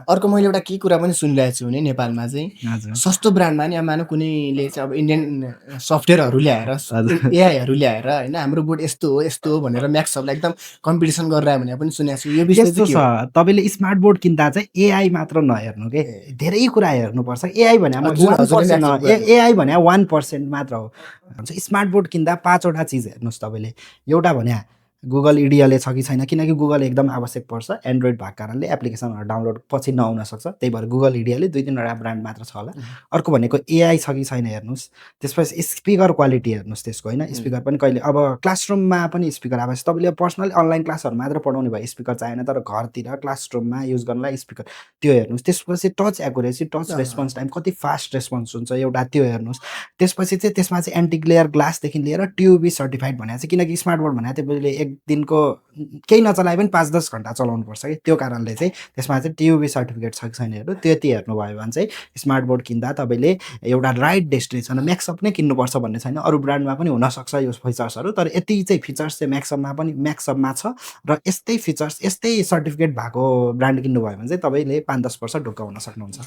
अर्को मैले एउटा के कुरा पनि सुनिरहेको छु भने नेपालमा चाहिँ हजुर सस्तो ब्रान्डमा नि अब मानौँ कुनैले चाहिँ अब इन्डियन सफ्टवेयरहरू ल्याएर हजुर एआईहरू ल्याएर होइन हाम्रो बोर्ड यस्तो हो भनेर म्याक्सहरूलाई एकदम कम्पिटिसन गरेर भने पनि सुनेको छु। यो विषय यस्तो चाहिँ के छ हो? तपाईँले स्मार्ट बोर्ड किन्दा चाहिँ एआई मात्र नहेर्नु के ए धेरै कुरा हेर्नुपर्छ। एआई भने जुन वान हजुरले पर्सेन्ट म्याक्सको कुरा गर्नु एआई भने 1% मात्र हो। भन्छ स्मार्ट बोर्ड किन्दा 5वटा चिज हेर्नुहोस् तपाईँले। एउटा भने गुगल इडियाले छ कि छैन, किनकि गुगल एकदम आवश्यक पर्छ। एन्ड्रोइड भएको कारणले एप्लिकेसनहरू डाउनलोड पछि नहुन सक्छ, त्यही भएर गुगल इडियाले 2-3वटा ब्रान्ड मात्र छ होला। अर्को भनेको एआई छ कि छैन हेर्नुहोस्। त्यसपछि स्पिकर क्वालिटी हेर्नुहोस् त्यसको होइन। स्पिकर पनि कहिले अब क्लासरुममा पनि स्पिकर आवश्यक। तपाईँले पर्सनली अनलाइन क्लासहरू मात्र पढाउने भए स्पिकर चाहिएन, तर घरतिर क्लासरुममा युज गर्नलाई स्पिकर त्यो हेर्नुहोस्। त्यसपछि touch accuracy, touch response time कति फास्ट रेस्पोन्स हुन्छ एउटा त्यो हेर्नुहोस्। त्यसपछि चाहिँ त्यसमा चाहिँ एन्टी ग्लेयर ग्लासदेखि लिएर ट्युबी सर्टिफाइड भनेको चाहिँ, किनकि स्मार्ट बोर्ड भनेको तपाईँले एक दिनको केही नचलाए पनि 5-10 घन्टा चलाउनुपर्छ कि, त्यो कारणले चाहिँ त्यसमा चाहिँ ट्युबी सर्टिफिकेट छ कि छैन हेर्नु। त्यति हेर्नुभयो भने चाहिँ स्मार्ट बोर्ड किन्दा तपाईँले एउटा राइट डेस्टिनेसन म्याक्सअप नै किन्नुपर्छ भन्ने छैन। अरू ब्रान्डमा पनि हुनसक्छ यो फिचर्सहरू, तर यति चाहिँ फिचर्स चाहिँ म्याक्सअपमा छ। र यस्तै फिचर्स यस्तै सर्टिफिकेट भएको ब्रान्ड किन्नुभयो भने चाहिँ तपाईँले 5-10 वर्ष ढुक्क हुन सक्नुहुन्छ।